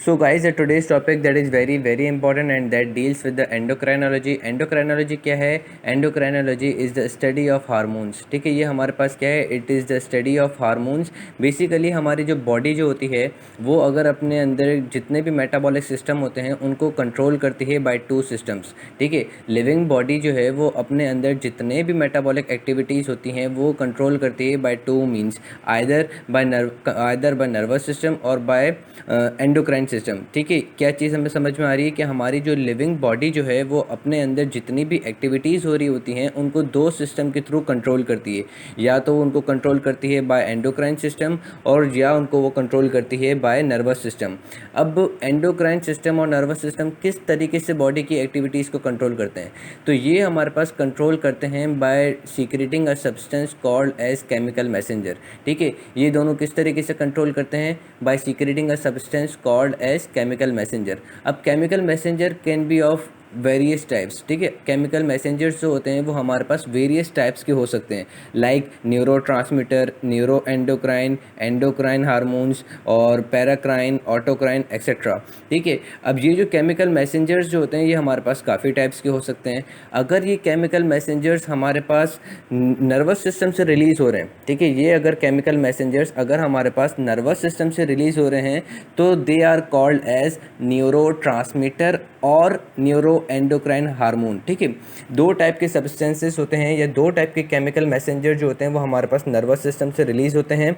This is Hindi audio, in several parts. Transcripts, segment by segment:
So guys, today's topic that is very important and that deals with the endocrinology. Endocrinology क्या है? Endocrinology is the study of hormones. ठीक है, ये हमारे पास क्या है? It is the study of hormones. Basically हमारी जो बॉडी जो होती है वो अगर अपने अंदर जितने भी मेटाबॉलिक सिस्टम होते हैं उनको कंट्रोल करती है बाय टू सिस्टम्स. ठीक है, लिविंग बॉडी जो है वो अपने अंदर जितने भी मेटाबॉलिक एक्टिविटीज़ होती हैं वो कंट्रोल करती है by two means, either bye nervous system और बाय एंडोक्राइन सिस्टम. ठीक है, क्या चीज़ हमें समझ में आ रही है कि हमारी जो लिविंग बॉडी जो है वो अपने अंदर जितनी भी एक्टिविटीज़ हो रही होती हैं उनको दो सिस्टम के थ्रू कंट्रोल करती है. या तो उनको कंट्रोल करती है बाय एंडोक्राइन सिस्टम और या उनको वो कंट्रोल करती है बाय नर्वस सिस्टम. अब एंडोक्राइन सिस्टम और नर्वस सिस्टम किस तरीके से बॉडी की एक्टिविटीज़ को कंट्रोल करते हैं? तो ये हमारे पास कंट्रोल करते हैं by secreting a substance called as chemical messenger. ठीक है, ये दोनों किस तरीके से कंट्रोल करते हैं? By secreting a substance called as chemical messenger. अब chemical messenger can be of various types. ठीक है, केमिकल मैसेंजर्स जो होते हैं वो हमारे पास वेरियस टाइप्स के हो सकते हैं, like neuro transmitter, neuro endocrine, endocrine hormones और पैराक्राइन, ऑटोक्राइन एक्सेट्रा. ठीक है, अब ये जो केमिकल मैसेंजर्स जो होते हैं ये हमारे पास काफ़ी टाइप्स के हो सकते हैं. अगर ये केमिकल मैसेंजर्स हमारे पास नर्वस सिस्टम से रिलीज़ हो रहे हैं, ठीक है, ये अगर केमिकल मैसेंजर्स अगर हमारे पास नर्वस सिस्टम से रिलीज़ हो रहे हैं तो they are called as neurotransmitter और न्यूरो एंडोक्राइन हार्मोन. ठीक है, दो टाइप के सब्सटेंसेस होते हैं या दो टाइप के केमिकल मैसेंजर जो होते हैं वो हमारे पास नर्वस सिस्टम से रिलीज़ होते हैं,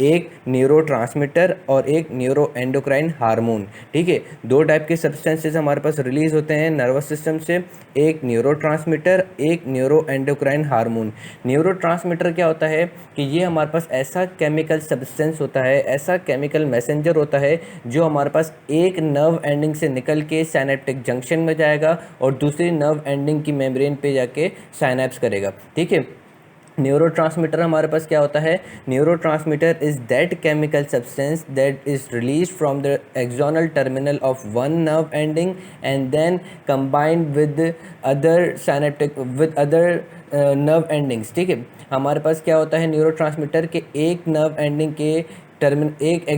एक न्यूरो ट्रांसमीटर और एक न्यूरो एंडोक्राइन हार्मोन. ठीक है, दो टाइप के सब्सटेंसेस हमारे पास रिलीज़ होते हैं नर्वस सिस्टम से, एक न्यूरो ट्रांसमीटर, एक neuro endocrine hormone. Neuro transmitter क्या होता है कि ये हमारे पास ऐसा केमिकल सब्सटेंस होता है, ऐसा केमिकल मैसेंजर होता है जो हमारे पास एक नर्व एंडिंग से निकल के साइनेप्टिक जंक्शन में जाएगा और दूसरी नर्व एंडिंग की मेम्ब्रेन पे जाके साइनेप्स करेगा. ठीक है, न्यूरोट्रांसमीटर हमारे पास क्या होता है? Neurotransmitter is that chemical substance that is release from the axonal terminal of one nerve ending and then combined with other synaptic with other nerve endings. ठीक है, हमारे पास क्या होता है न्यूरोट्रांसमीटर के एक नर्व एंडिंग के एक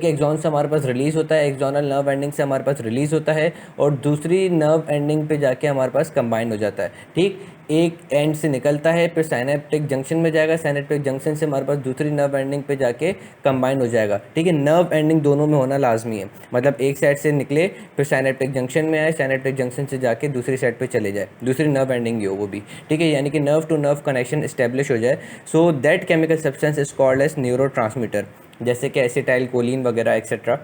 एक्सॉन से हमारे पास रिलीज़ होता है, एक्सोनल नर्व एंडिंग से हमारे पास रिलीज़ होता है और दूसरी नर्व एंडिंग पे जाके हमारे पास कंबाइन हो जाता है. ठीक, एक एंड से निकलता है फिर साइनेप्टिक जंक्शन में जाएगा, साइनेप्टिक जंक्शन से हमारे पास दूसरी नर्व एंडिंग पे जाके कंबाइन हो जाएगा. ठीक है, नर्व एंडिंग दोनों में होना लाजमी है, मतलब एक साइड से निकले फिर साइनेप्टिक जंक्शन में आए, साइनेप्टिक जंक्शन से जाके दूसरी साइड पे चले जाए, दूसरी नर्व एंडिंग ही हो वो भी. ठीक है, यानी कि nerve to nerve connection establish हो जाए. So that chemical substance is called as neurotransmitter, जैसे कि एसिटाइल कोलिन वगैरह एक्सेट्रा.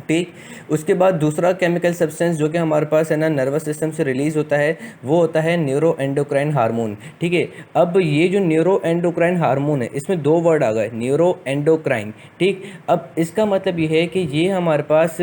ठीक, उसके बाद दूसरा केमिकल सब्सटेंस जो कि हमारे पास है ना नर्वस सिस्टम से रिलीज़ होता है वो होता है न्यूरो एंडोक्राइन हार्मोन. ठीक है, अब ये जो न्यूरो एंडोक्राइन हार्मोन है इसमें दो वर्ड आ गए, न्यूरो एंडोक्राइन. ठीक, अब इसका मतलब ये है कि ये हमारे पास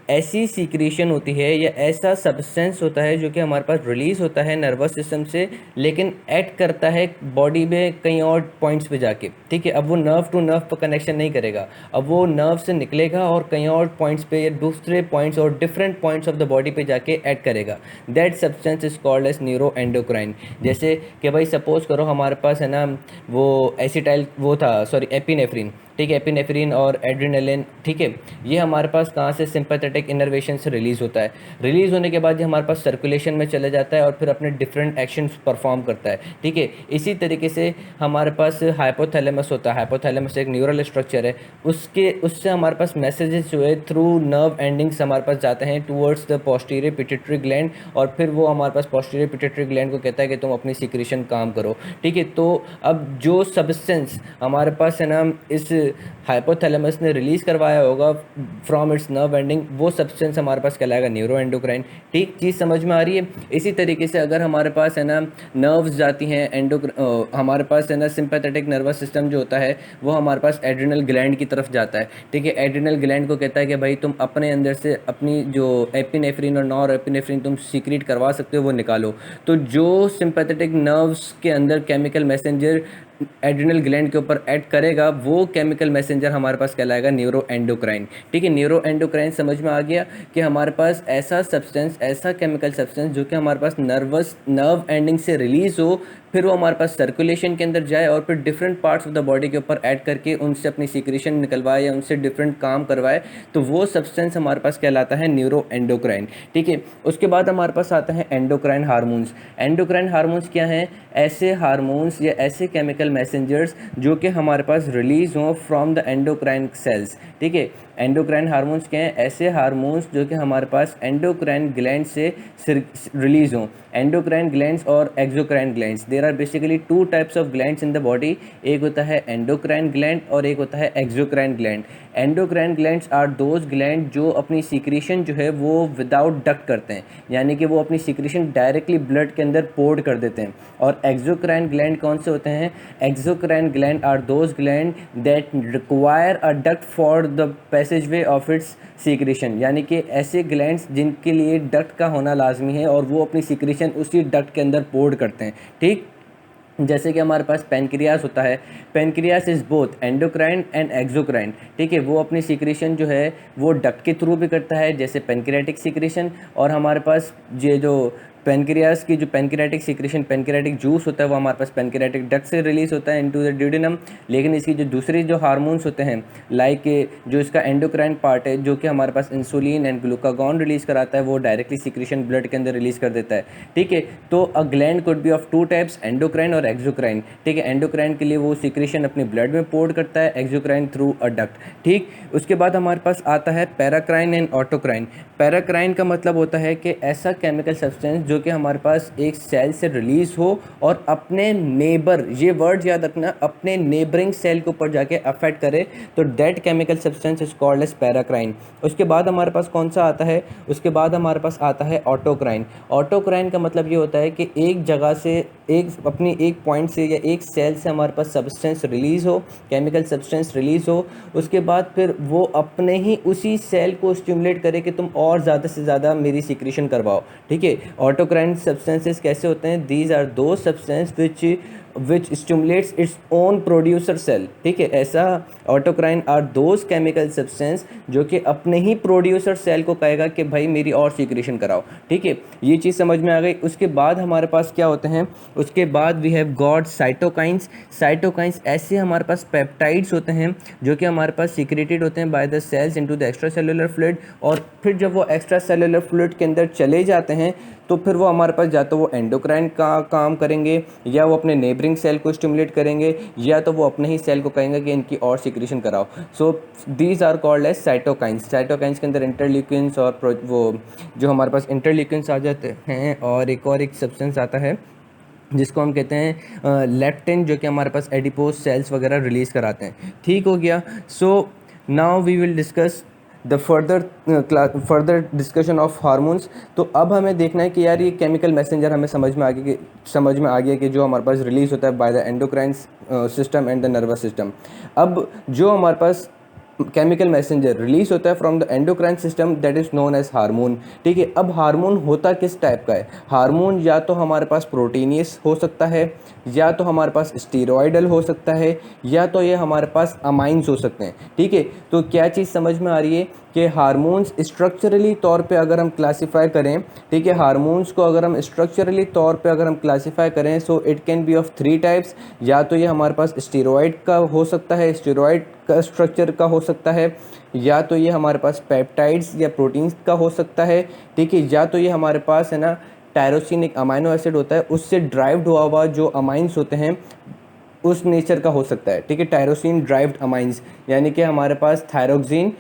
ऐसी सीक्रेशन होती है या ऐसा सब्सटेंस होता है जो कि हमारे पास रिलीज़ होता है नर्वस सिस्टम से लेकिन ऐड करता है बॉडी में कहीं और पॉइंट्स पे जाके. ठीक है, अब वो नर्व टू नर्व पर कनेक्शन नहीं करेगा, अब वो नर्व से निकलेगा और कहीं और पॉइंट्स पे या दूसरे पॉइंट्स और different points of the body पे जाके ऐड करेगा. That substance is called as neuroendocrine. जैसे कि भाई सपोज करो हमारे पास है ना वो एसिटाइल वो था सॉरी एपिनेफ्रिन. ठीक है, एपिनेफ्रिन और एड्रेनालिन. ठीक है, ये हमारे पास कहाँ से? सिंपैथेटिक इनर्वेशन से रिलीज़ होता है. रिलीज़ होने के बाद ये हमारे पास सर्कुलेशन में चले जाता है और फिर अपने डिफरेंट एक्शंस परफॉर्म करता है. ठीक है, इसी तरीके से हमारे पास हाइपोथैलेमस होता है. हाइपोथैलेमस एक न्यूरल स्ट्रक्चर है, उससे हमारे पास मैसेजेस जो है थ्रू नर्व एंडिंग्स हमारे पास जाते हैं towards the posterior pituitary gland और फिर वो हमारे पास पोस्टीरियर पिट्यूटरी ग्लैंड को कहता है कि तुम अपनी सीक्रेशन काम करो. ठीक है, तो अब जो सब्सटेंस हमारे पास है ना इस हाइपोथैलेमस ने रिलीज़ करवाया होगा फ्रॉम इट्स नर्व एंडिंग, वो सब्सटेंस हमारे पास कहलाएगा न्यूरो एंडोक्राइन. ठीक, चीज़ समझ में आ रही है? इसी तरीके से अगर हमारे पास है ना नर्व्स जाती हैं हमारे पास है ना सिंपैथेटिक नर्वस सिस्टम जो होता है वो हमारे पास एड्रिनल ग्लैंड की तरफ जाता है. ठीक है, एड्रिनल ग्लैंड को कहता है कि भाई तुम अपने अंदर से अपनी जो एपिनेफ्रिन और नॉर एपिनेफ्रिन तुम सीक्रेट करवा सकते हो वो निकालो. तो जो सिंपैथेटिक नर्व्स के अंदर केमिकल मैसेंजर एड्रिनल ग्लैंड के ऊपर ऐड करेगा वो केमिकल मैसेंजर हमारे पास कहलाएगा न्यूरो एंडोक्राइन. ठीक है, न्यूरो एंडोक्राइन समझ में आ गया कि हमारे पास ऐसा सब्सटेंस, ऐसा केमिकल सब्सटेंस जो कि हमारे पास नर्व एंडिंग से रिलीज़ हो फिर वो हमारे पास सर्कुलेशन के अंदर जाए और फिर different parts of the body के ऊपर ऐड करके उनसे अपनी सीक्रेशन निकलवाए या उनसे डिफरेंट काम करवाए, तो वो सब्सटेंस हमारे पास कहलाता है न्यूरो एंडोक्राइन। ठीक है, उसके बाद हमारे पास आता है एंडोक्राइन हार्मोन्स। एंडोक्राइन हार्मोन्स क्या हैं? ऐसे हार्मोन्स या ऐसे केमिकल मैसेंजर्स जो कि हमारे पास रिलीज हों फ्रॉम द एंडोक्राइन सेल्स। ठीक है, एंडोक्राइन हार्मोन्स क्या हैं? ऐसे हार्मोन्स जो कि हमारे पास एंडोक्राइन ग्लैंड से रिलीज हों। एंडोक्राइन ग्लैंड्स और exocrine glands, there are basically two types of glands in the body. एक होता है एंडोक्राइन ग्लैंड और एक होता है exocrine gland. Endocrine glands are those gland जो अपनी सीक्रेशन जो है वो विदाउट डक्ट करते हैं, यानी कि वो अपनी सीक्रेशन डायरेक्टली ब्लड के अंदर पोर्ट कर देते हैं। और एक्सोक्राइन ग्लैंड कौन से होते हैं? Exocrine gland are those gland that require a duct for the passage way of its secretion, यानी कि ऐसे ग्लैंड्स जिनके लिए डक्ट का होना लाजमी है और वो अपनी सीक्रेशन उसी डक्ट के अंदर पोर्ट करते हैं। ठीक, जैसे कि हमारे पास पेनक्रियास होता है। Pancreas is both endocrine and exocrine. ठीक है, वो अपनी सीक्रेशन जो है वो डक्ट के थ्रू भी करता है, जैसे पेनक्रियाटिक सीक्रेशन। और हमारे पास ये जो पेनक्रियास की जो पेनक्रियाटिक सीक्रेशन, पेनक्रियाटिक जूस होता है, वो हमारे पास पेनक्रियाटिक डक्ट से रिलीज होता है इनटू द ड्यूडेनम। लेकिन इसकी जो दूसरी जो हार्मोन्स होते हैं, लाइक जो इसका एंडोक्राइन पार्ट है जो कि हमारे पास इंसुलिन एंड ग्लूकागॉन रिलीज कराता है, वो डायरेक्टली सीक्रेशन ब्लड के अंदर रिलीज कर देता है। ठीक है, तो a gland could be of two types, endocrine और एक्सोक्राइन। ठीक है, एंडोक्राइन के लिए वो सीक्रेशन अपने ब्लड में पोर्ट करता है, एक्सोक्राइन थ्रू अ डक्ट। ठीक, उसके बाद हमारे पास आता है पैराक्राइन एंड ऑटोक्राइन। पैराक्राइन का मतलब होता है कि ऐसा केमिकल सब्सटेंस जो कि हमारे पास एक सेल से रिलीज हो और अपने नेबर, ये वर्ड याद रखना, अपने नेबरिंग सेल के ऊपर जाके अफेक्ट करे, तो that chemical substance is called as paracrine. उसके बाद हमारे पास कौन सा आता है? उसके बाद हमारे पास आता है ऑटोक्राइन। ऑटोक्राइन का मतलब ये होता है कि एक जगह से, एक पॉइंट से या एक सेल से हमारे पास सब्सटेंस रिलीज हो, केमिकल सब्सटेंस रिलीज हो, उसके बाद फिर वो अपने ही उसी सेल को स्टिमुलेट करे कि तुम और ज़्यादा से ज़्यादा मेरी सीक्रेशन करवाओ। ठीक है, ऑटोक्राइन सब्सटेंसेस कैसे होते हैं? These are those substance which stimulates its own producer cell. ठीक है, ऐसा autocrine are those chemical substance जो कि अपने ही प्रोड्यूसर सेल को कहेगा कि भाई मेरी और सीक्रेशन कराओ। ठीक है, ये चीज़ समझ में आ गई। उसके बाद हमारे पास क्या होते हैं? उसके बाद we have got cytokines. Cytokines ऐसे हमारे पास पेप्टाइड्स होते हैं जो कि हमारे पास सीक्रेटेड होते हैं by the cells into the extracellular fluid, और फिर जब वो एक्स्ट्रा सेलुलर फ्लूइड के अंदर चले जाते हैं तो फिर वो हमारे पास या तो वो एंडोक्राइन का काम करेंगे, या वो अपने नेबरिंग सेल को स्टिमुलेट करेंगे, या तो वो अपने ही सेल को कहेंगे कि इनकी और सीक्रेशन कराओ। So these are called as cytokines. Cytokines के अंदर इंटरल्यूकिन्स और वो जो हमारे पास इंटरल्यूकिन्स आ जाते हैं, और एक सब्सटेंस आता है जिसको हम कहते हैं लेप्टिन, जो कि हमारे पास एडिपोज सेल्स वगैरह रिलीज़ कराते हैं। ठीक हो गया। So now we will discuss the further discussion of hormones. तो अब हमें देखना है कि यार ये केमिकल मैसेंजर हमें समझ में आ गया कि जो हमारे पास रिलीज़ होता है by the endocrine system and the nervous system. अब जो हमारे पास केमिकल मैसेंजर रिलीज होता है from the endocrine system, that is known as hormone. ठीक है, अब हार्मोन होता किस टाइप का है? हार्मोन या तो हमारे पास प्रोटीनियस हो सकता है, या तो हमारे पास स्टीरॉयडल हो सकता है, या तो ये हमारे पास अमाइंस हो सकते हैं। ठीक है, तो क्या चीज़ समझ में आ रही है कि हार्मोन्स स्ट्रक्चरली तौर पे अगर हम क्लासीफाई करें, ठीक है, हार्मोन्स को अगर हम स्ट्रक्चरली तौर पे अगर हम क्लासीफाई करें, so it can be of 3 types. या तो ये हमारे पास स्टीरॉयड का हो सकता है, स्टीरॉयड का स्ट्रक्चर का हो सकता है, या तो ये हमारे पास पेप्टाइड्स या प्रोटीन्स का हो सकता है। ठीक है, या तो ये हमारे पास है ना टायरोसिन एक अमाइनो एसिड होता है, उससे ड्राइव्ड हुआ जो अमाइंस होते हैं उस नेचर का हो सकता है। ठीक है, टायरोसिन ड्राइव्ड अमाइंस, यानी कि हमारे पास थायरोक्सिन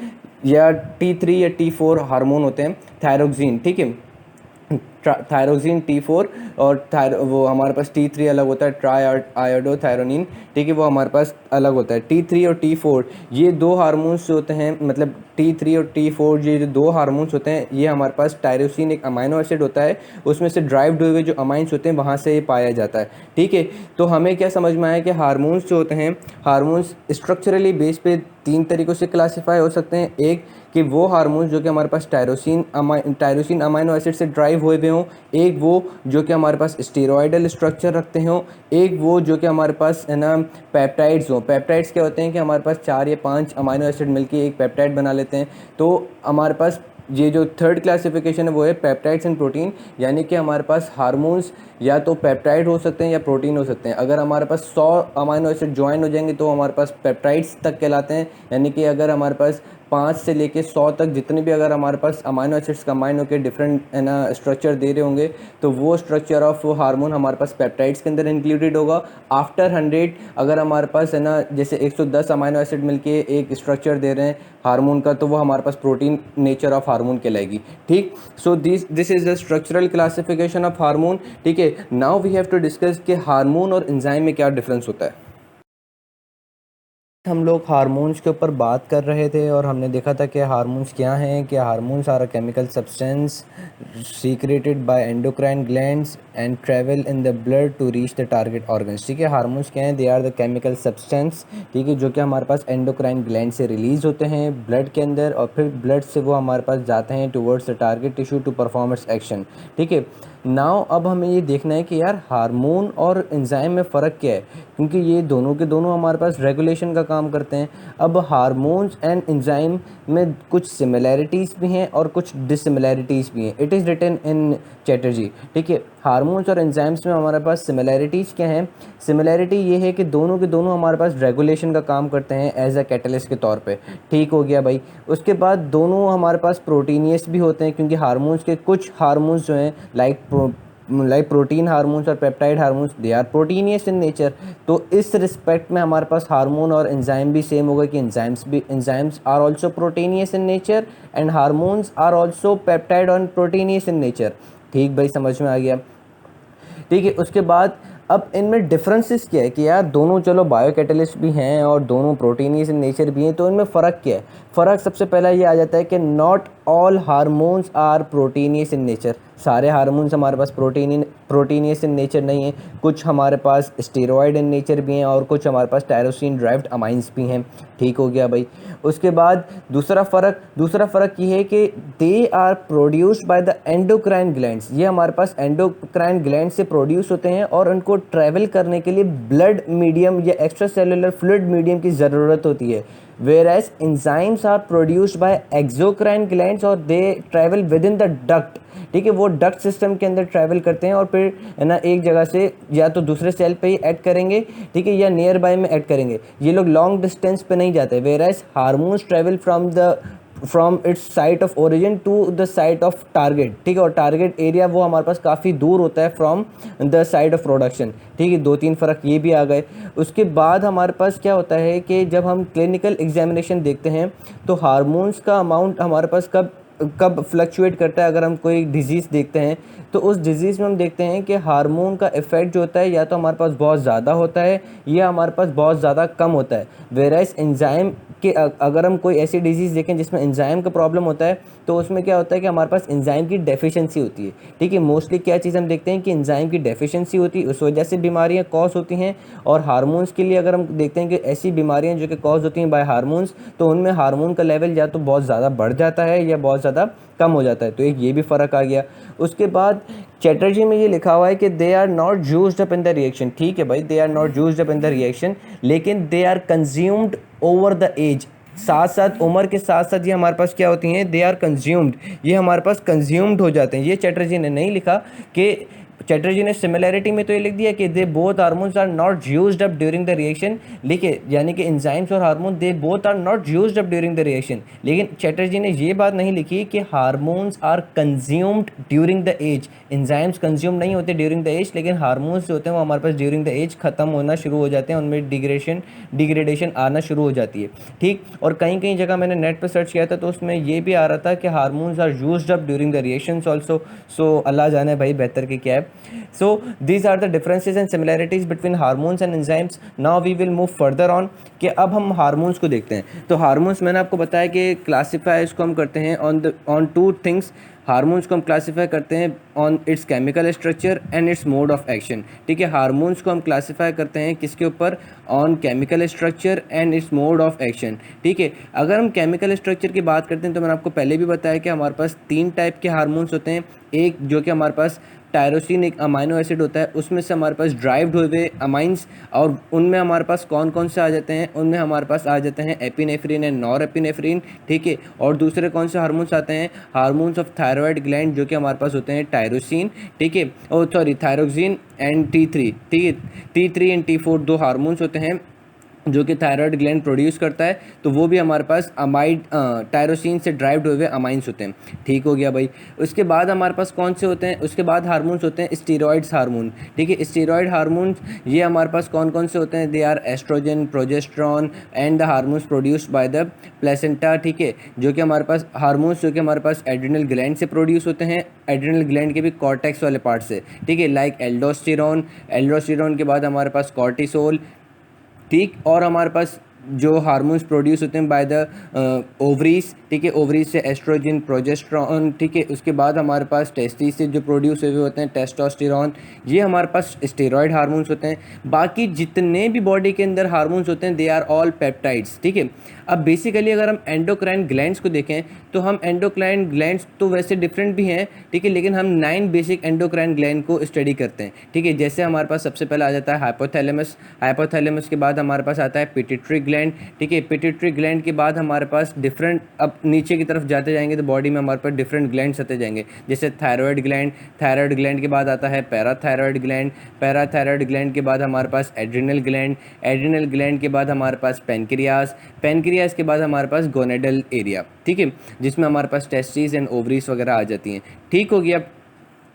या T3 या T4 हार्मोन होते हैं, थायरोक्सिन। ठीक है, थायरोक्सिन T4 और वो हमारे पास T3 अलग होता है, ट्राई आयोडोथायरोनिन। ठीक है, वो हमारे पास अलग होता है। T3 और T4 ये दो हार्मोन्स जो होते हैं, मतलब T3 और T4 ये जो दो हार्मोन्स होते हैं, ये हमारे पास टायरोसिन एक अमाइनो एसिड होता है, उसमें से ड्राइव्ड हुए जो अमाइंस होते हैं वहाँ से ये पाया जाता है। ठीक है, तो हमें क्या समझ में आया कि हार्मोन्स जो होते हैं, हार्मोन्स स्ट्रक्चरली बेस पे 3 तरीक़ों से क्लासीफाई हो सकते हैं। एक कि वो हार्मोन्स जो कि हमारे पास टायरोसिन अमाइनो एसिड से ड्राइव हुए हुए हों, एक वो जो कि हमारे पास स्टीरॉयडल स्ट्रक्चर रखते हों, एक वो जो कि हमारे पास है ना पेप्टाइड्स हों। पेप्टाइड्स क्या होते हैं कि हमारे पास 4 या 5 अमाइनो एसिड मिलकर एक पेप्टाइड बना लेते हैं। तो हमारे पास ये जो थर्ड क्लासिफिकेशन है वो है पेप्टाइड्स एंड प्रोटीन, यानी कि हमारे पास हार्मोन्स या तो पेप्टाइड हो सकते हैं या प्रोटीन हो सकते हैं। अगर हमारे पास 100 अमाइनो एसिड ज्वाइन हो जाएंगे तो हमारे पास पेप्टाइड्स तक कहलाते हैं, यानी कि अगर हमारे पास 5 से लेके 100 तक जितने भी अगर हमारे पास अमाइनो एसिड्स कंबाइन होकर डिफरेंट है ना स्ट्रक्चर दे रहे होंगे तो वो स्ट्रक्चर ऑफ हार्मोन हमारे पास पेप्टाइड्स के अंदर इंक्लूडेड होगा। आफ्टर 100 अगर हमारे पास है ना जैसे 110 अमाइनो एसिड मिलके एक स्ट्रक्चर दे रहे हैं हार्मोन का तो वो हमारे पास प्रोटीन नेचर ऑफ हार्मोन कहलाएगी। ठीक, so this is the structural classification of hormone. ठीक है, now we have to discuss कि हार्मोन और एंजाइम में क्या डिफरेंस होता है। हम लोग हार्मोन्स के ऊपर बात कर रहे थे और हमने देखा था कि हार्मोन्स क्या हैं, कि hormones are a chemical substance secreted by endocrine glands and travel in the blood to reach the target organs. ठीक है, हार्मोन्स क्या हैं, they are the chemical substance, ठीक है, जो कि हमारे पास एंडोक्राइन ग्लैंड से रिलीज़ होते हैं ब्लड के अंदर और फिर ब्लड से वो हमारे पास जाते हैं towards the target tissue to perform its action. ठीक है, नाउ अब हमें ये देखना है कि यार हार्मोन और एंजाइम में फ़र्क क्या है, क्योंकि ये दोनों के दोनों हमारे पास रेगुलेशन का काम करते हैं। अब हार्मोन्स एंड एंजाइम में कुछ सिमिलैरिटीज़ भी हैं और कुछ डिसिमिलैरिटीज़ भी हैं। It is written in Chatterjee. ठीक है, हार्मोन्स और एंजाइम्स में हमारे पास सिमिलैरिटीज़ क्या हैं। सिमिलैरिटी ये है कि दोनों के दोनों हमारे पास रेगुलेशन का काम करते हैं एज अ कैटलिस्ट के तौर पे। ठीक हो गया भाई। उसके बाद दोनों हमारे पास प्रोटीनियस भी होते हैं, क्योंकि हार्मोन्स के कुछ हार्मोन्स जो हैं लाइक प्रोटीन हार्मोन्स और peptide hormones they are proteinaceous in nature. तो इस रिस्पेक्ट में हमारे पास हार्मोन और एंजाइम भी सेम होगा कि enzymes are also proteinaceous in nature and hormones are also peptide और प्रोटीनियस इन नेचर। ठीक भाई, समझ में आ गया। ठीक है, उसके बाद अब इनमें डिफरेंसेस क्या है कि यार दोनों चलो बायोकैटलिस्ट भी हैं और दोनों प्रोटीनियस इन नेचर भी हैं, तो इनमें फ़र्क क्या है। फ़र्क सबसे पहला ये आ जाता है कि not all hormones are proteinaceous in nature. सारे हार्मोन्स हमारे पास प्रोटीनियस इन नेचर नहीं है। कुछ हमारे पास स्टेरॉयड इन नेचर भी हैं और कुछ हमारे पास टायरोसिन ड्राइव्ड अमाइंस भी हैं। ठीक हो गया भाई। उसके बाद दूसरा फ़र्क ये है कि they are produced by the endocrine glands. ये हमारे पास एंडोक्राइन ग्लैंड से प्रोड्यूस होते हैं और उनको ट्रैवल करने के लिए ब्लड मीडियम या एक्स्ट्रा सेलुलर फ्लूइड मीडियम की ज़रूरत होती है। whereas enzymes are produced by exocrine glands और they travel within the duct। ठीक है, वो डक्ट सिस्टम के अंदर ट्रैवल करते हैं और फिर है ना एक जगह से या तो दूसरे सेल पे ही ऐड करेंगे, ठीक है, या नियर बाय में ऐड करेंगे। ये लोग लॉन्ग डिस्टेंस पे नहीं जाते। whereas hormones travel from its site of origin to the site of target. ठीक है, और टारगेट एरिया वो हमारे पास काफ़ी दूर होता है from the site of production. ठीक है, 2-3 फ़र्क ये भी आ गए। उसके बाद हमारे पास क्या होता है कि जब हम क्लिनिकल एग्जामिनेशन देखते हैं तो हार्मोन्स का अमाउंट हमारे पास कब फ्लक्चुएट करता है। अगर हम कोई डिजीज़ देखते हैं तो उस डिज़ीज़ में हम देखते हैं कि हार्मोन का इफ़ेक्ट जो होता है या तो हमारे पास बहुत ज़्यादा होता है या हमारे पास बहुत ज़्यादा कम होता है। वेराइज एंजाइम के अगर हम कोई ऐसी डिजीज़ देखें जिसमें एंजाइम का प्रॉब्लम होता है तो उसमें क्या होता है कि हमारे पास एंजाइम की डेफिशिएंसी होती है। ठीक है, मोस्टली क्या चीज़ हम देखते हैं कि एंजाइम की डेफिशिएंसी होती है, उस वजह से बीमारियां कॉज होती हैं। और हार्मोन्स के लिए अगर हम देखते हैं कि ऐसी बीमारियां जो कि कॉज होती हैं बाय हार्मोन्स, तो उनमें हार्मोन का लेवल या तो बहुत ज़्यादा बढ़ जाता है या बहुत ज़्यादा कम हो जाता है। तो एक ये भी फ़र्क आ गया। उसके बाद चैटर्जी में ये लिखा हुआ है कि they are not used up in the reaction. ठीक है भाई, they are not used up in the reaction, लेकिन they are consumed over the age. साथ साथ उम्र के साथ साथ ये हमारे पास क्या होती हैं, दे आर कंज्यूम्ड, ये हमारे पास कंज्यूम्ड हो जाते हैं। ये चैटर्जी ने नहीं लिखा कि चैटर्जी ने सिमिलैरिटी में तो ये लिख दिया कि they both hormones are not used up during the reaction. लिखे यानी कि एंजाइम्स और hormone they both are not used up during the reaction. लेकिन चैटर्जी ने ये बात नहीं लिखी कि hormones are consumed during the age. Enzymes consume नहीं होते ड्यूरिंग द एज, लेकिन हार्मोन्स जो होते हैं वो हमारे पास ड्यूरिंग द एज ख़त्म होना शुरू हो जाते हैं, उनमें डिग्रेडेशन आना शुरू हो जाती है। ठीक, और कहीं कहीं जगह मैंने नेट पर सर्च किया था तो उसमें ये भी आ रहा था कि hormones are used up during the reactions also. So Allah जाने भाई बेहतर की क्या है। So these are the differences and similarities between hormones and enzymes. Now we will move further on कि अब हम हार्मोन्स को देखते हैं। तो हार्मोन्स मैंने आपको बताया कि क्लासीफाई इसको हम करते हैं ऑन टू थिंग्स। हार्मोन्स को हम क्लासीफाई करते हैं on it's chemical structure and it's mode of action. ठीक है, हार्मोन्स को हम क्लासीफाई करते हैं किसके ऊपर, on chemical structure and it's mode of action. ठीक है, अगर हम केमिकल स्ट्रक्चर की बात करते हैं तो मैंने आपको पहले भी बताया कि हमारे पास 3 टाइप के हार्मोन्स होते हैं। एक जो कि हमारे पास टायरोसिन एक अमाइनो एसिड होता है, उसमें से हमारे पास ड्राइव्ड हुए अमाइंस, और उनमें हमारे पास कौन कौन से आ जाते हैं, उनमें हमारे पास आ जाते हैं एपिनेफ्रिन एंड नॉर एपिनेफ्रिन, ठीक है। और दूसरे कौन से हार्मोन्स आते हैं, हार्मोन्स ऑफ थायराइड ग्लैंड, जो कि हमारे पास होते हैं टायरोसिन, ठीक है, ओ सॉरी थायरोक्सिन एंड T3, ठीक है। T3 एंड T4 दो हार्मोन्स होते हैं जो कि थायराइड ग्लैंड प्रोड्यूस करता है, तो वो भी हमारे पास अमाइड टायरोसिन से ड्राइव्ड हुए अमाइंस होते हैं, ठीक हो गया भाई। उसके बाद हमारे पास कौन से होते हैं, उसके बाद हार्मोन्स होते हैं स्टीरॉयड्स हार्मोन, ठीक है। स्टीरॉयड हार्मोन्स ये हमारे पास कौन कौन से होते हैं, they are estrogen, progesterone and the hormones produced by the placenta, ठीक है। जो कि हमारे पास हार्मोन्स जो कि हमारे पास एड्रिनल ग्लैंड से प्रोड्यूस होते हैं, एड्रिनल ग्लैंड के भी कॉर्टेक्स वाले पार्ट से, ठीक है, लाइक एल्डोस्टेरॉन। एल्डोस्टेरॉन के बाद हमारे पास कॉर्टिसोल, ठीक। और हमारे पास जो हार्मोन्स प्रोड्यूस होते हैं बाय द ओवरीज, ठीक है, ओवरीज से एस्ट्रोजन, प्रोजेस्टेरॉन, ठीक है। उसके बाद हमारे पास टेस्टिस से जो प्रोड्यूस हुए होते हैं टेस्टोस्टेरॉन, ये हमारे पास स्टेरॉयड हार्मोन्स होते हैं। बाकी जितने भी बॉडी के अंदर हार्मोन्स होते हैं दे आर ऑल पेप्टाइड्स, ठीक है। अब बेसिकली अगर हम एंडोक्राइन ग्लैंड्स को देखें तो हम एंडोक्राइन ग्लैंड्स तो वैसे डिफरेंट भी हैं, ठीक है, लेकिन हम 9 बेसिक एंडोक्राइन ग्लैंड को स्टडी करते हैं, ठीक है। जैसे हमारे पास सबसे पहले आ जाता है हाइपोथैलेमस, हाइपोथैलेमस के बाद हमारे पास आता है पिट्यूटरी ग्लैंड, ठीक है। पिट्यूटरी ग्लैंड के बाद हमारे पास डिफरेंट, अब नीचे की तरफ जाते जाएंगे तो बॉडी में हमारे पास डिफरेंट ग्लैंड्स आते जाएंगे, जैसे थायराइड ग्लैंड, थायराइड ग्लैंड के बाद आता है पैराथायराइड ग्लैंड, पैराथायराइड ग्लैंड के बाद हमारे पास एड्रिनल ग्लैंड, एड्रिनल ग्लैंड के बाद हमारे पास पेनक्रियास, पेनक्रियास के बाद हमारे पास गोनेडल एरिया, ठीक है, जिसमें हमारे पास टेस्टिस एंड ओवरीज वगैरह आ जाती हैं, ठीक हो गया।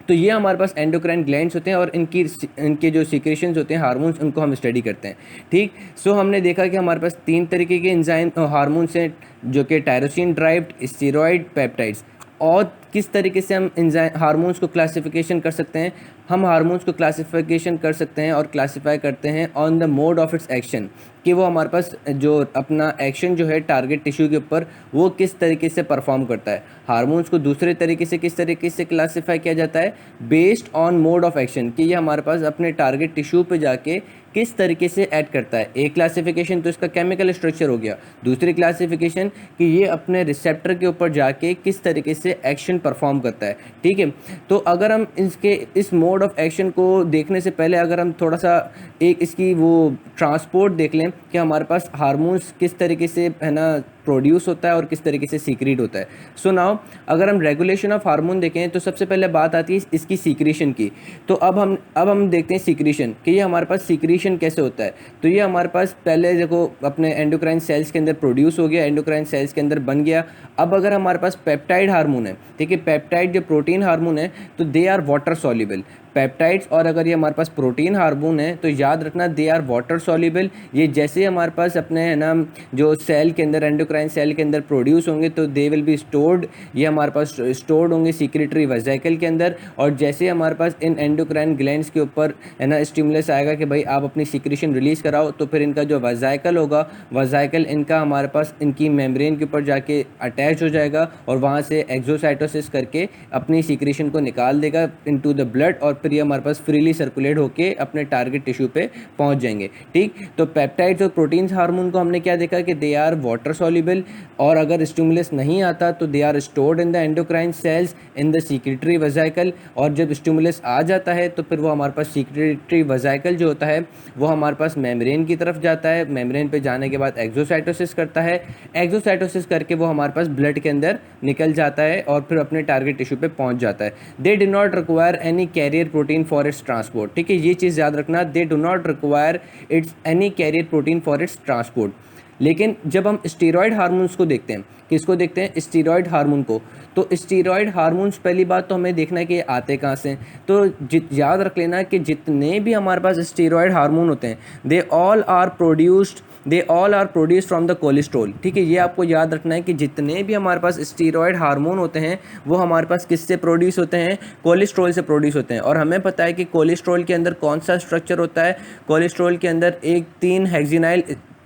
तो ये हमारे पास एंडोक्राइन ग्लैंड्स होते हैं और इनके जो सीक्रेशंस होते हैं हार्मोन्स, उनको हम स्टडी करते हैं, ठीक। सो हमने देखा कि हमारे पास 3 तरीके के एंजाइम हार्मोन्स हैं जो कि टायरोसिन ड्राइव्ड, स्टेरॉयड, पेप्टाइड्स। और किस तरीके से हम एंजाइम हार्मोन्स को क्लासिफिकेशन कर सकते हैं, हम हार्मोन्स को क्लासिफिकेशन कर सकते हैं और क्लासिफाई करते हैं on the mode of its action, कि वो हमारे पास जो अपना एक्शन जो है टारगेट टिश्यू के ऊपर वो किस तरीके से परफॉर्म करता है। हार्मोन्स को दूसरे तरीके से किस तरीके से क्लासिफाई किया जाता है, based on mode of action, कि ये हमारे पास अपने टारगेट टिश्यू पे जाके किस तरीके से ऐड करता है। एक क्लासिफिकेशन तो इसका केमिकल स्ट्रक्चर हो गया, दूसरी क्लासिफिकेशन कि ये अपने रिसेप्टर के ऊपर जाके किस तरीके से एक्शन परफॉर्म करता है, ठीक है। तो अगर हम इसके इस मोड ऑफ एक्शन को देखने से पहले अगर हम थोड़ा सा एक इसकी वो ट्रांसपोर्ट देख लें कि हमारे पास हार्मोन्स किस तरीके से है ना प्रोड्यूस होता है और किस तरीके से सीक्रेट होता है। सो नाउ अगर हम रेगुलेशन ऑफ हार्मोन देखें तो सबसे पहले बात आती है इसकी सीक्रेशन की। तो अब हम देखते हैं सीक्रेशन, कि ये हमारे पास सीक्रेशन कैसे होता है। तो ये हमारे पास पहले देखो अपने एंडोक्राइन सेल्स के अंदर प्रोड्यूस हो गया, एंडोक्राइन सेल्स के अंदर बन गया। अब अगर हमारे पास पेप्टाइड हार्मोन है, ठीक है, पेप्टाइड जो प्रोटीन हार्मोन है, तो they are water soluble peptides. और अगर ये हमारे पास प्रोटीन हार्मोन है तो याद रखना दे आर वाटर सॉल्युबल। ये जैसे हमारे पास अपने है ना जो सेल के अंदर एंडोक्राइन सेल के अंदर प्रोड्यूस होंगे तो दे विल बी स्टोर्ड, ये हमारे पास स्टोर्ड होंगे सीक्रेटरी वेसिकल के अंदर। और जैसे हमारे पास इन एंडोक्राइन ग्लैंड्स के ऊपर है ना स्टिमुलस आएगा कि भाई आप अपनी सीक्रेशन रिलीज़ कराओ, तो फिर इनका जो वेसिकल होगा, वेसिकल इनका हमारे पास इनकी मेम्ब्रेन के ऊपर जाके अटैच हो जाएगा और वहाँ से एक्सोसाइटोसिस करके अपनी सीक्रेशन को निकाल देगा इनटू द ब्लड, और फिर ये हमारे पास फ्रीली सर्कुलेट होके अपने टारगेट टिश्यू पे पहुंच जाएंगे, ठीक। तो पेप्टाइड्स और प्रोटीन्स हार्मोन को हमने क्या देखा कि दे आर वाटर सॉल्युबल, और अगर स्टिमुलस नहीं आता तो they are stored in the endocrine cells in the secretory vesicle. और जब स्टिमुलस आ जाता है तो फिर वो हमारे पास सीक्रेटरी वेसिकल जो होता है वो हमारे पास मेम्ब्रेन की तरफ जाता है, मेम्ब्रेन पे जाने के बाद एक्सोसाइटोसिस करता है, एक्सोसाइटोसिस करके वो हमारे पास ब्लड के अंदर निकल जाता है और फिर अपने टारगेट टिश्यू पे पहुंच जाता है। They do not require any carrier protein for its transport, ठीक है, ये चीज़ याद रखना, they do not require it's any carrier protein for its transport. लेकिन जब हम स्टीरॉयड हार्मोन्स को देखते हैं, किसको देखते हैं, स्टीरॉयड हार्मोन को, तो स्टीरॉयड हार्मोन्स पहली बात तो हमें देखना है कि ये आते कहाँ से। तो याद रख लेना कि जितने भी हमारे पास स्टीरॉयड हार्मोन होते हैं they all are produced from the cholesterol, ठीक है। ये आपको याद रखना है कि जितने भी हमारे पास स्टीरॉयड हार्मोन होते हैं वो हमारे पास किससे प्रोड्यूस होते हैं, कोलेस्ट्रॉल से प्रोड्यूस होते हैं। और हमें पता है कि कोलेस्ट्रॉल के अंदर कौन सा स्ट्रक्चर होता है, कोलेस्ट्रॉल के अंदर एक 3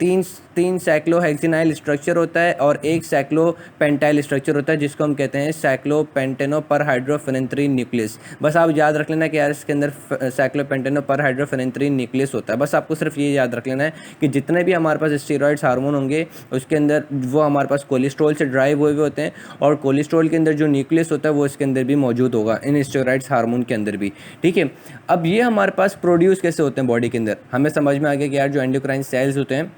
तीन तीन साइक्लोहेक्सिनाइल स्ट्रक्चर होता है और एक साइक्लोपेंटाइल स्ट्रक्चर होता है, जिसको हम कहते हैं साइक्लोपेंटेनो पर हाइड्रोफेनेंथ्रीन न्यूक्लियस। बस आप याद रख लेना कि यार इसके अंदर साइक्लोपेंटेनो पर हाइड्रोफेनेंथ्रीन न्यूक्लियस होता है। बस आपको सिर्फ ये याद रख लेना है कि जितने भी हमारे पास स्टेरॉइड्स हार्मोन होंगे उसके अंदर वो हमारे पास कोलेस्ट्रॉल से ड्राइव हुए होते हैं, और कोलेस्ट्रॉल के अंदर जो न्यूक्लियस होता है वो इसके अंदर भी मौजूद होगा, इन स्टेरॉइड्स हार्मोन के अंदर भी। ठीक है, अब ये हमारे पास प्रोड्यूस कैसे होते हैं बॉडी के अंदर, हमें समझ में आ गया कि यार जो एंडोक्राइन सेल्स होते हैं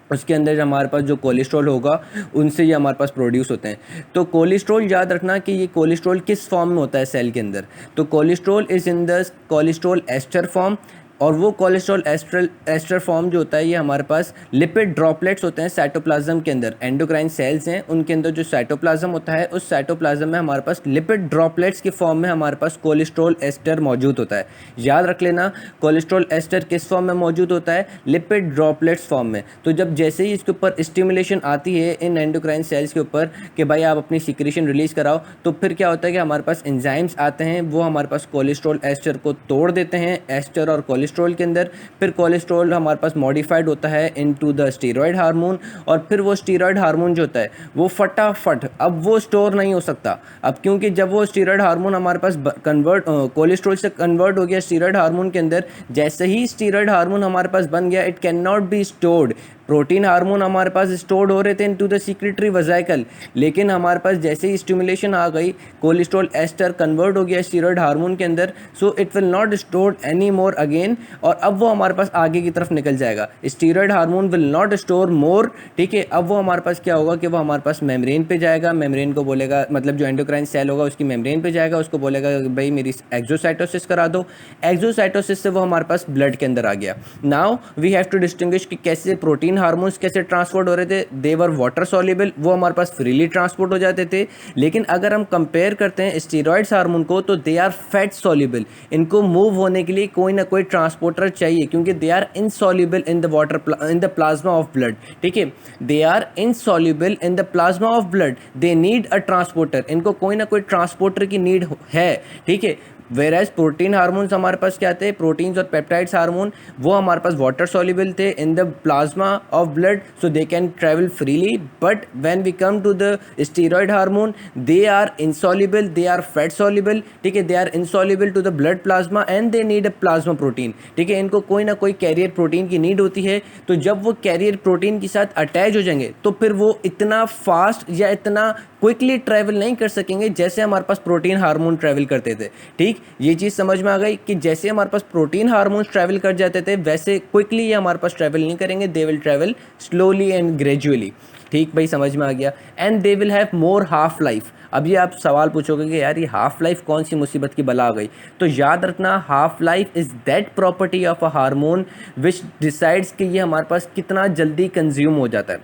उसके अंदर हमारे पास जो कोलेस्ट्रॉल होगा उनसे ये हमारे पास प्रोड्यूस होते हैं। तो कोलेस्ट्रॉल याद रखना कि ये कोलेस्ट्रॉल किस फॉर्म में होता है सेल के अंदर, तो cholesterol is in the cholesterol ester form, और वो कोलेस्ट्रॉल एस्टर फॉर्म जो होता है ये हमारे पास लिपिड ड्रॉपलेट्स होते हैं साइटोप्लाज्म के अंदर। एंडोक्राइन सेल्स हैं उनके अंदर जो साइटोप्लाज्म होता है उस साइटोप्लाज्म में हमारे पास लिपिड ड्रॉपलेट्स के फॉर्म में हमारे पास कोलेस्ट्रॉल एस्टर मौजूद होता है। याद रख लेना कोलेस्ट्रॉल एस्टर किस फॉर्म में मौजूद होता है, लिपिड ड्रॉपलेट्स फॉर्म में। तो जब जैसे ही इसके ऊपर स्टिमुलेशन आती है इन एंडोक्राइन सेल्स के ऊपर कि भाई आप अपनी सिक्रीशन रिलीज कराओ, तो फिर क्या होता है कि हमारे पास एंजाइम्स आते हैं, वो हमारे पास कोलेस्ट्रॉल एस्टर को तोड़ देते हैं एस्टर और कोलेस्ट्रॉल के अंदर। फिर कोलेस्ट्रॉल हमारे पास मॉडिफाइड होता है इनटू द स्टीरॉयड हार्मोन, और फिर वो स्टीरॉयड हार्मोन जो होता है वो फटाफट अब वो स्टोर नहीं हो सकता। अब क्योंकि जब वो स्टीरॉयड हार्मोन हमारे पास कन्वर्ट कोलेस्ट्रॉल से कन्वर्ट हो गया स्टीरॉयड हार्मोन के अंदर, जैसे ही स्टीरॉयड हार्मोन हमारे पास बन गया it can not be stored. Protein hormone हमारे पास स्टोर्ड हो रहे थे इनटू द सीक्रेटरी वेसिकल, लेकिन हमारे पास जैसे ही स्टिमुलेशन आ गई कोलेस्ट्रॉल एस्टर कन्वर्ट हो गया स्टीरॉयड हार्मोन के अंदर, सो it will not stored any more again, और अब वो हमारे पास आगे की तरफ निकल जाएगा। Steroid hormone will not store more, ठीक है। अब वो हमारे पास क्या होगा कि वो हमारे पास मेम्ब्रेन पे जाएगा, मेम्ब्रेन को बोलेगा, मतलब जो एंडोक्राइन सेल होगा उसकी मेम्ब्रेन पे जाएगा, उसको बोलेगा भाई मेरी एक्सोसाइटोसिस करा दो। एक्सोसाइटोसिस से वो हमारे पास ब्लड के अंदर आ गया। Now we have to distinguish कि कैसे प्रोटीन हार्मोन्स कैसे ट्रांसपोर्ट हो रहे थे, दे वर वाटर सॉल्युबल, वो हमारे पास फ्रीली ट्रांसपोर्ट हो जाते थे। लेकिन अगर हम कंपेयर करते हैं स्टीरॉयड्स हार्मोन को तो दे आर फैट सॉल्युबल, इनको मूव होने के लिए कोई ना कोई ट्रांसपोर्टर चाहिए क्योंकि they are insoluble in the water in the plasma of blood, ठीक है। They are insoluble in the plasma of blood, they need a transporter, इनको कोई ना कोई ट्रांसपोर्टर की नीड है, ठीक है। वेराज प्रोटीन हार्मोन्स हमारे पास क्या थे, प्रोटीन्स और पेप्टाइड्स हार्मोन, वो हमारे पास वाटर सॉल्युबल थे in the plasma of blood, so they can travel freely. But when we come to the steroid hormone they are insoluble, they are fat soluble, ठीक है। They are insoluble to the blood plasma and they need a plasma protein, ठीक है। इनको कोई ना कोई कैरियर प्रोटीन की नीड होती है। तो जब वो कैरियर प्रोटीन के साथ अटैच हो जाएंगे तो फिर वो इतना फास्ट या इतना क्विकली ट्रैवल नहीं कर सकेंगे जैसे हमारे पास प्रोटीन हार्मोन ट्रैवल करते थे, ठीक। ये चीज़ समझ में आ गई कि जैसे हमारे पास प्रोटीन हार्मोन्स ट्रैवल कर जाते थे वैसे क्विकली ये हमारे पास ट्रैवल नहीं करेंगे, they will travel slowly and gradually, ठीक भाई, समझ में आ गया। And they will have more half life. अब ये आप सवाल पूछोगे कि यार ये हाफ लाइफ कौन सी मुसीबत की बला आ गई, तो याद रखना half life is that property of a hormone which decides कि ये हमारे पास कितना जल्दी कंज्यूम हो जाता है,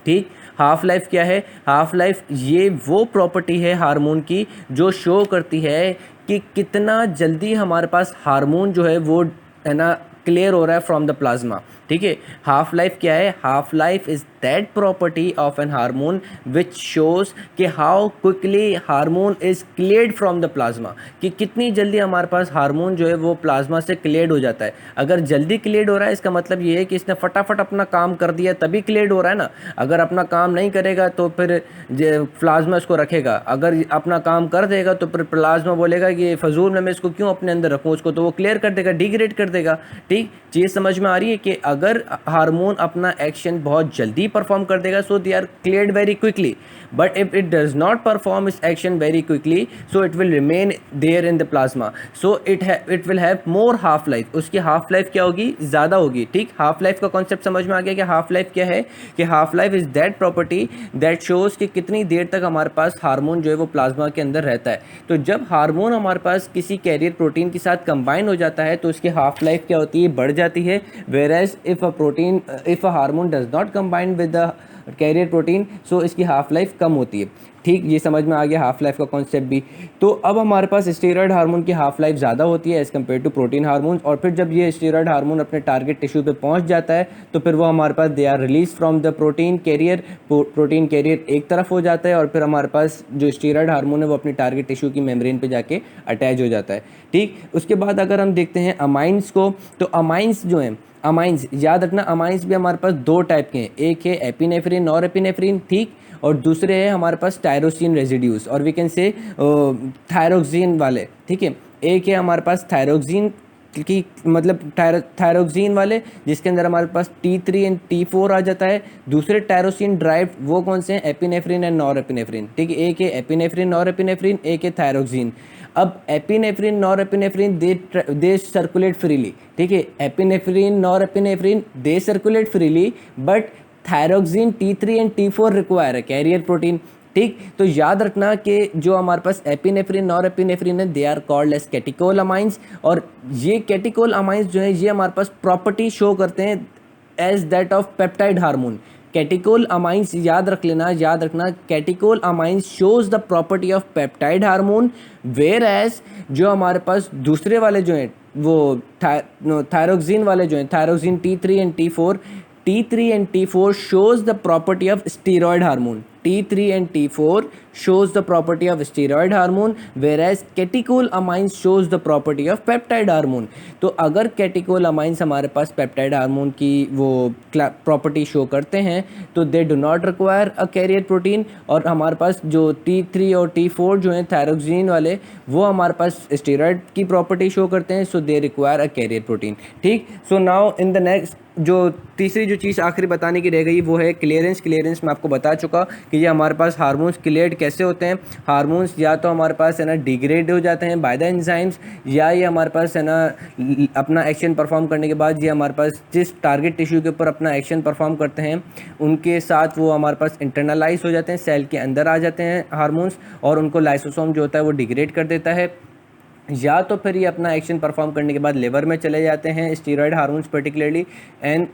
ठीक। हाफ लाइफ क्या है, हाफ लाइफ ये वो प्रॉपर्टी है हार्मोन की जो शो करती है कि कितना जल्दी हमारे पास हार्मोन जो है वो है ना क्लियर हो रहा है फ्रॉम द प्लाज्मा, ठीक है। हाफ लाइफ क्या है, half life is that property of an hormone which shows कि how quickly hormone is cleared from the plasma, कि कितनी जल्दी हमारे पास हार्मोन जो है वो प्लाज्मा से क्लियर्ड हो जाता है। अगर जल्दी क्लियर्ड हो रहा है इसका मतलब ये है कि इसने फटाफट अपना काम कर दिया तभी क्लियर्ड हो रहा है ना। अगर अपना काम नहीं करेगा तो फिर प्लाज्मा इसको रखेगा, अगर अपना काम कर देगा तो फिर प्लाज्मा बोलेगा कि फजूल में मैं इसको क्यों अपने अंदर रखूँ, उसको तो वो क्लियर कर देगा, डिग्रेड कर देगा, ठीक। चीज़ समझ में आ रही है कि अगर हार्मोन अपना एक्शन बहुत जल्दी परफॉर्म कर देगा so they are cleared very quickly, but if it does not perform its action very quickly so it will remain there in the plasma, so it will have more half life, उसकी हाफ लाइफ क्या होगी, ज़्यादा होगी, ठीक। हाफ लाइफ का कॉन्सेप्ट समझ में आ गया कि हाफ लाइफ क्या है, कि half life is that property that shows कि कितनी देर तक हमारे पास हार्मोन जो है वो प्लाज्मा के अंदर रहता है। तो जब हार्मोन हमारे पास किसी कैरियर प्रोटीन के साथ कंबाइन हो जाता है तो उसकी हाफ लाइफ क्या होती है, बढ़ जाती है। Whereas if a hormone does not combine with the carrier protein so इसकी हाफ लाइफ कम होती है, ठीक। ये समझ में आ गया हाफ लाइफ का कॉन्सेप्ट भी। तो अब हमारे पास स्टेरॉयड हार्मोन की हाफ लाइफ ज़्यादा होती है as compare to protein hormone, और फिर जब ये स्टेरॉयड हार्मोन अपने टारगेट टिश्यू पे पहुंच जाता है तो फिर वो हमारे पास they are release from the protein carrier एक तरफ हो जाता है, और फिर हमारे पास जो स्टेरॉयड हार्मोन है वो अपनी टारगेट टिश्यू की मेम्ब्रेन पे जाके अटैच हो जाता है, ठीक। उसके बाद अगर हम देखते हैं अमाइंस को, तो अमाइंस जो हैं अमाइंस याद रखना, अमाइंस भी हमारे पास दो टाइप के हैं, एक है एपिनेफ्रिन नॉर एपिनेफ्रिन, ठीक, और दूसरे है हमारे पास टायरोसिन रेजिड्यूज और वी कैन से थायरोक्सिन वाले, ठीक है। एक है हमारे पास थायरोक्सिन की मतलब थायरोक्सिन वाले जिसके अंदर हमारे पास T3 एंड T4 आ जाता है। दूसरे टायरोसिन ड्राइव वो कौन से हैं, एपिनेफ्रिन एंड नॉर एपिनेफ्रिन, ठीक है। एक है एपिनेफ्रिन नॉर एपिनेफ्रिन, एक है थायरोक्सिन। अब एपिनेफ्रिन नॉर एपिनेफ्रिन दे सर्कुलेट फ्रीली, ठीक है। Epinephrine nor epinephrine they circulate freely but thyroxine T3 and T4 require है कैरियर प्रोटीन, ठीक। तो याद रखना कि जो हमारे पास एपिनेफ्रिन और एपिनेफ्रिन है they are called as catecholamines, और ये कैटिकोल अमाइंस जो है ये हमारे पास प्रॉपर्टी शो करते हैं as that of peptide hormone. Catecholamines याद रख लेना, याद रखना, catecholamines shows the property of peptide hormone, whereas जो हमारे पास दूसरे वाले जो हैं वो थायरोक्सिन वाले जो हैं, thyroxine T3 and T4, T3 and T4 shows the property of steroid hormone. T3 and T4 shows the property of steroid hormone, whereas catecholamines shows the property of peptide hormone. तो अगर catecholamines हमारे पास peptide hormone की वो प्रॉपर्टी शो करते हैं तो they do not require a carrier protein, और हमारे पास जो T3 और T4 जो हैं थायरोक्सिन वाले वो हमारे पास स्टेरॉयड की प्रॉपर्टी शो करते हैं, so they require a carrier protein, ठीक। So now in the next जो तीसरी जो चीज़ आखिरी बताने की रह गई वो है क्लियरेंस। क्लियरेंस मैं आपको बता चुका कि ये हमारे पास हार्मोन्स क्लियर्ड कैसे होते हैं। हार्मोन्स या तो हमारे पास है ना डिग्रेड हो जाते हैं बाय द एंजाइम्स, या ये हमारे पास है ना अपना एक्शन परफॉर्म करने के बाद ये हमारे पास जिस टारगेट टिश्यू के ऊपर अपना एक्शन परफॉर्म करते हैं उनके साथ वो हमारे पास इंटरनलाइज हो जाते हैं, सेल के अंदर आ जाते हैं हार्मोन्स, और उनको लाइसोसोम जो होता है वो डिग्रेड कर देता है, या तो फिर ये अपना एक्शन परफॉर्म करने के बाद लिवर में चले जाते हैं steroid hormones particularly, and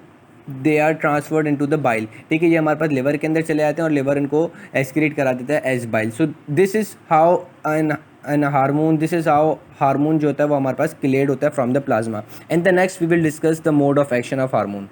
they are transferred into the bile, ठीक है। ये हमारे पास लिवर के अंदर चले जाते हैं और लिवर इनको एक्सक्रीट करा देता है as bile. So this is how an hormone, this is how hormone जो होता है वो हमारे पास क्लियर्ड होता है from the plasma. And the next we will discuss the mode of action of hormone.